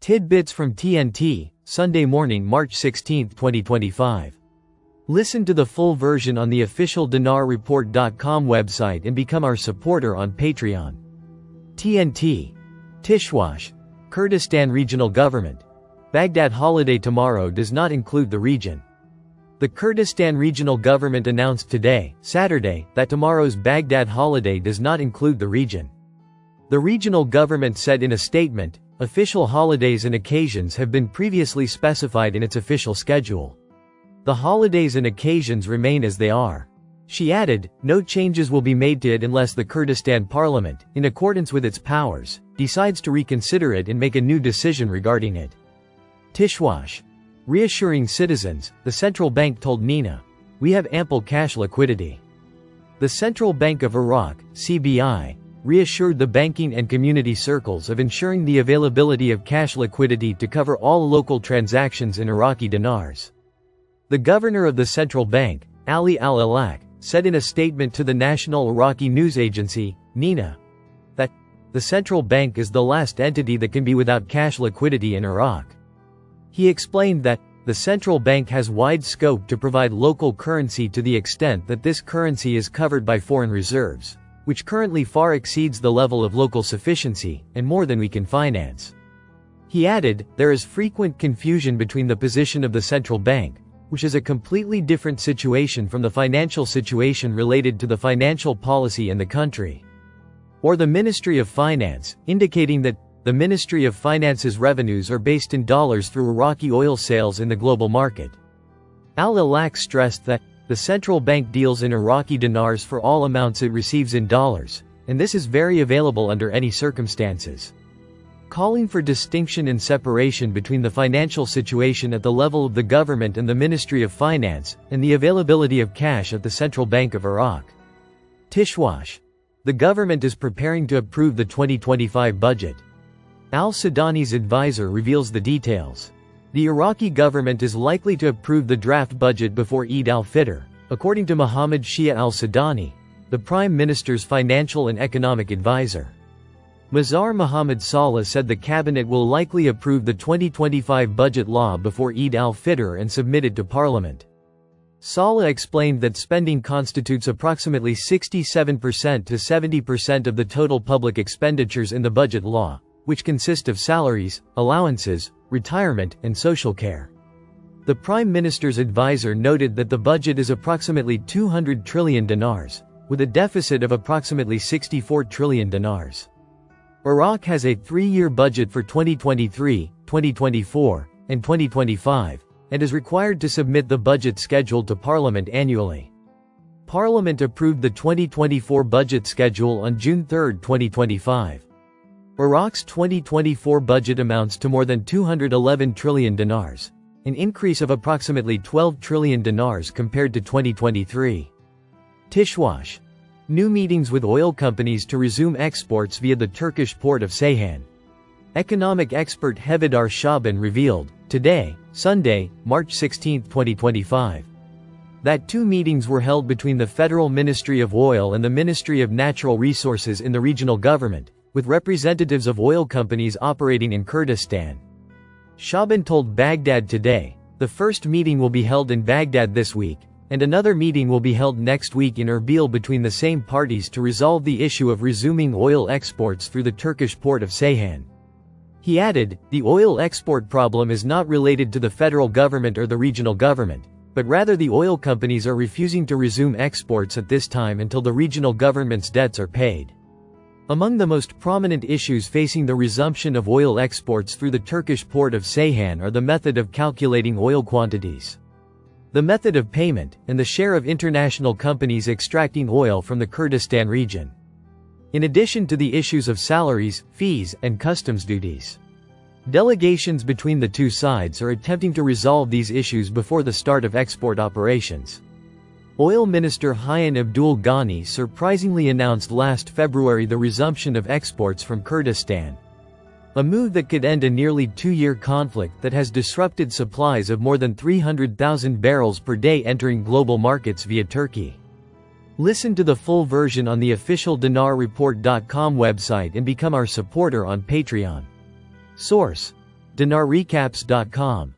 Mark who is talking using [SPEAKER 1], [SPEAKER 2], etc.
[SPEAKER 1] Tidbits from TNT, Sunday morning, March 16, 2025. Listen to the full version on the official dinarreport.com website and become our supporter on Patreon. TNT. Tishwash. Kurdistan Regional Government. Baghdad holiday tomorrow does not include the region. The Kurdistan Regional Government announced today, Saturday, that tomorrow's Baghdad holiday does not include the region. The regional government said in a statement, official holidays and occasions have been previously specified in its official schedule. The holidays and occasions remain as they are. She added, no changes will be made to it unless the Kurdistan Parliament, in accordance with its powers, decides to reconsider it and make a new decision regarding it. Tishwash. Reassuring citizens, the central bank told Nina, we have ample cash liquidity. The Central Bank of Iraq, CBI, reassured the banking and community circles of ensuring the availability of cash liquidity to cover all local transactions in Iraqi dinars. The governor of the central bank, Ali al-Alak, said in a statement to the national Iraqi news agency, Nina, that the central bank is the last entity that can be without cash liquidity in Iraq. He explained that the central bank has wide scope to provide local currency to the extent that this currency is covered by foreign reserves, which currently far exceeds the level of local sufficiency, and more than we can finance. He added, there is frequent confusion between the position of the central bank, which is a completely different situation from the financial situation related to the financial policy in the country, or the Ministry of Finance, indicating that the Ministry of Finance's revenues are based in dollars through Iraqi oil sales in the global market. Al-Alak stressed that the central bank deals in Iraqi dinars for all amounts it receives in dollars, and this is very available under any circumstances. Calling for distinction and separation between the financial situation at the level of the government and the Ministry of Finance, and the availability of cash at the Central Bank of Iraq. Tishwash. The government is preparing to approve the 2025 budget. Al-Sudani's advisor reveals the details. The Iraqi government is likely to approve the draft budget before Eid al-Fitr, according to Mohammed Shia al-Sudani, the Prime Minister's financial and economic advisor. Mazhar Mohammed Saleh said the cabinet will likely approve the 2025 budget law before Eid al-Fitr and submit it to Parliament. Saleh explained that spending constitutes approximately 67% to 70% of the total public expenditures in the budget law, which consist of salaries, allowances, retirement, and social care. The Prime Minister's advisor noted that the budget is approximately 200 trillion dinars, with a deficit of approximately 64 trillion dinars. Iraq has a 3-year budget for 2023, 2024, and 2025, and is required to submit the budget schedule to Parliament annually. Parliament approved the 2024 budget schedule on June 3, 2025. Iraq's 2024 budget amounts to more than 211 trillion dinars, an increase of approximately 12 trillion dinars compared to 2023. Tishwash. New meetings with oil companies to resume exports via the Turkish port of Ceyhan. Economic expert Hevidar Shaban revealed, today, Sunday, March 16, 2025, that 2 meetings were held between the Federal Ministry of Oil and the Ministry of Natural Resources in the regional government, with representatives of oil companies operating in Kurdistan. Shaban told Baghdad today, the first meeting will be held in Baghdad this week, and another meeting will be held next week in Erbil between the same parties to resolve the issue of resuming oil exports through the Turkish port of Ceyhan. He added, the oil export problem is not related to the federal government or the regional government, but rather the oil companies are refusing to resume exports at this time until the regional government's debts are paid. Among the most prominent issues facing the resumption of oil exports through the Turkish port of Ceyhan are the method of calculating oil quantities, the method of payment, and the share of international companies extracting oil from the Kurdistan region, in addition to the issues of salaries, fees, and customs duties. Delegations between the two sides are attempting to resolve these issues before the start of export operations. Oil Minister Hayan Abdul Ghani surprisingly announced last February the resumption of exports from Kurdistan, a move that could end a nearly 2-year conflict that has disrupted supplies of more than 300,000 barrels per day entering global markets via Turkey. Listen to the full version on the official dinarreport.com website and become our supporter on Patreon. Source: DinarRecaps.com